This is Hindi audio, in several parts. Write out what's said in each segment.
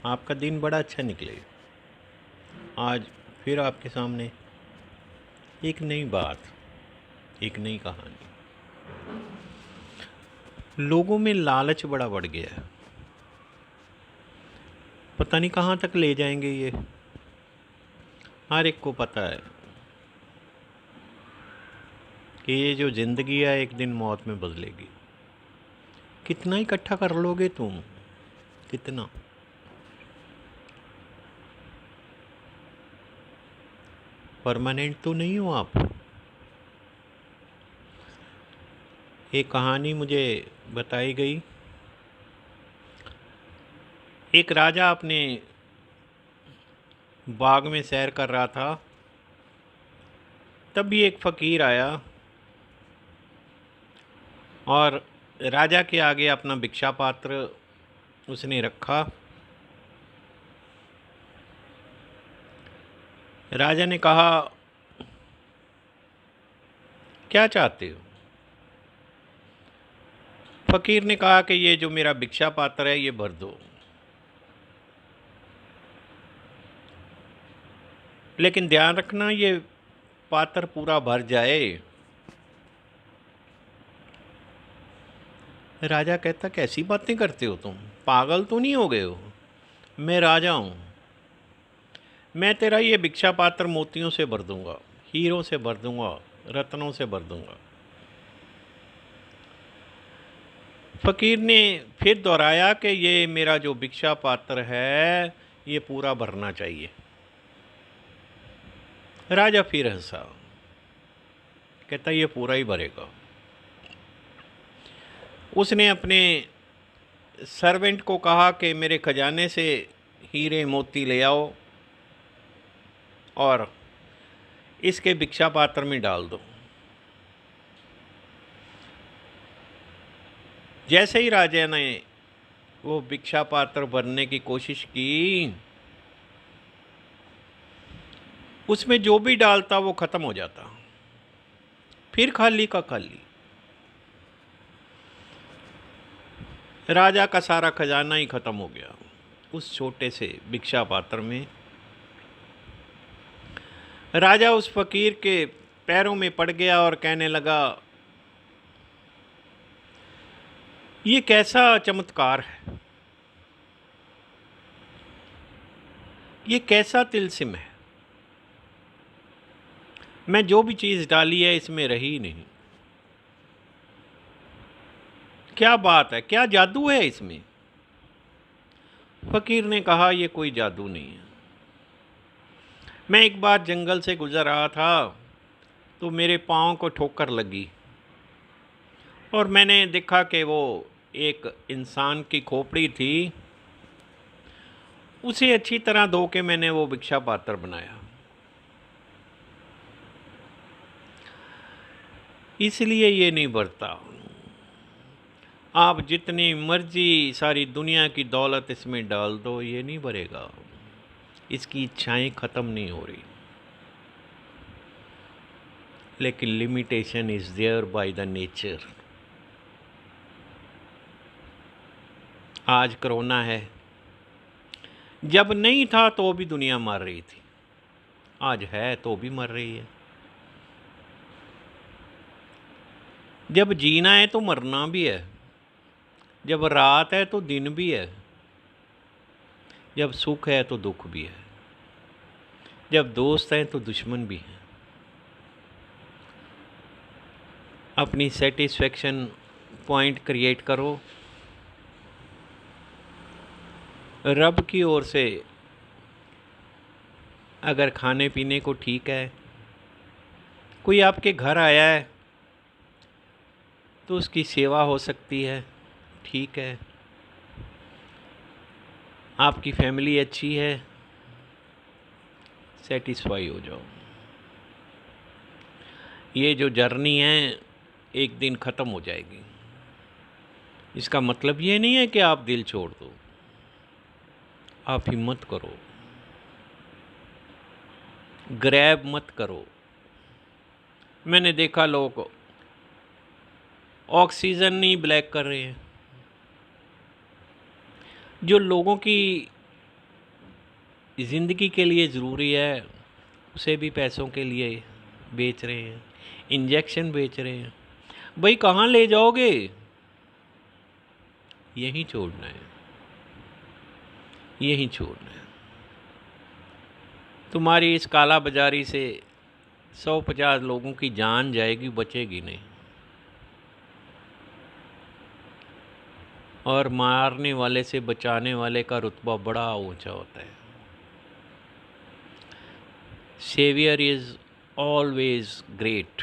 आपका दिन बड़ा अच्छा निकले। आज फिर आपके सामने एक नई बात, एक नई कहानी। लोगों में लालच बड़ा बढ़ गया है। पता नहीं कहाँ तक ले जाएंगे ये। हर एक को पता है कि ये जो ज़िंदगी है एक दिन मौत में बदलेगी। कितना इकट्ठा कर लोगे तुम? कितना? परमानेंट तो नहीं हो आप। एक कहानी मुझे बताई गई। एक राजा अपने बाग में सैर कर रहा था, तभी एक फ़कीर आया और राजा के आगे अपना भिक्षा पात्र उसने रखा। राजा ने कहा, क्या चाहते हो? फ़कीर ने कहा कि ये जो मेरा भिक्षा पात्र है ये भर दो, लेकिन ध्यान रखना ये पात्र पूरा भर जाए। राजा कहता, कैसी बातें करते हो तुम? पागल तो नहीं हो गए हो? मैं राजा हूँ। मैं तेरा ये भिक्षा पात्र मोतियों से भर दूंगा, हीरों से भर दूंगा, रत्नों से भर दूंगा। फ़कीर ने फिर दोहराया कि ये मेरा जो भिक्षा पात्र है ये पूरा भरना चाहिए। राजा फिर हंसा, कहता ये पूरा ही भरेगा। उसने अपने सर्वेंट को कहा कि मेरे खजाने से हीरे मोती ले आओ और इसके भिक्षा पात्र में डाल दो। जैसे ही राजा ने वो भिक्षा पात्र भरने की कोशिश की, उसमें जो भी डालता वो ख़त्म हो जाता, फिर खाली का खाली। राजा का सारा खजाना ही ख़त्म हो गया उस छोटे से भिक्षा पात्र में। राजा उस फ़कीर के पैरों में पड़ गया और कहने लगा, ये कैसा चमत्कार है, ये कैसा तिलस्म है। मैं जो भी चीज़ डाली है इसमें रही नहीं। क्या बात है, क्या जादू है इसमें? फ़कीर ने कहा, ये कोई जादू नहीं है। मैं एक बार जंगल से गुज़र रहा था तो मेरे पाँव को ठोकर लगी और मैंने देखा कि वो एक इंसान की खोपड़ी थी। उसे अच्छी तरह धो के मैंने वो भिक्षा पात्र बनाया। इसलिए ये नहीं बढ़ता। आप जितनी मर्जी सारी दुनिया की दौलत इसमें डाल दो, ये नहीं भरेगा। इसकी इच्छाएं ख़त्म नहीं हो रही। लेकिन limitation is there by the nature. आज कोरोना है, जब नहीं था तो भी दुनिया मर रही थी, आज है तो भी मर रही है। जब जीना है तो मरना भी है, जब रात है तो दिन भी है, जब सुख है तो दुख भी है, जब दोस्त हैं तो दुश्मन भी हैं। अपनी सेटिस्फेक्शन पॉइंट क्रिएट करो। रब की ओर से अगर खाने पीने को ठीक है, कोई आपके घर आया है तो उसकी सेवा हो सकती है, ठीक है। आपकी फैमिली अच्छी है, सेटिस्फाई हो जाओ। ये जो जर्नी है एक दिन ख़त्म हो जाएगी। इसका मतलब ये नहीं है कि आप दिल छोड़ दो। आप हिम्मत करो, ग्रैब मत करो। मैंने देखा लोग ऑक्सीजन नहीं ब्लैक कर रहे हैं। जो लोगों की ज़िंदगी के लिए ज़रूरी है, उसे भी पैसों के लिए बेच रहे हैं, इंजेक्शन बेच रहे हैं। भाई कहाँ ले जाओगे? यहीं छोड़ना है, यहीं छोड़ना है। तुम्हारी इस काला बाजारी से 150 लोगों की जान जाएगी, बचेगी नहीं। और मारने वाले से बचाने वाले का रुतबा बड़ा ऊंचा होता है। Saviour is always great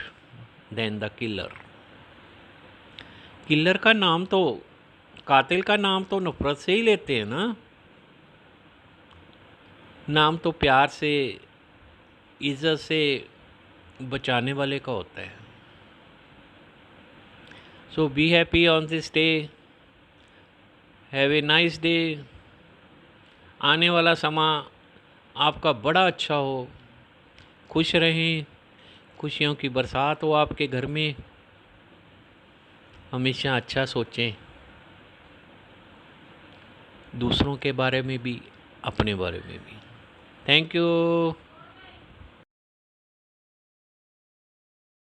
than the killer. Killer का नाम तो, कातिल का नाम तो नफरत से ही लेते हैं ना। नाम तो प्यार से, इज्जत से बचाने वाले का होता है। So be happy on this day, have a nice day. आने वाला समा आपका बड़ा अच्छा हो, खुश रहें, खुशियों की बरसात हो आपके घर में। हमेशा अच्छा सोचें, दूसरों के बारे में भी, अपने बारे में भी। Thank you.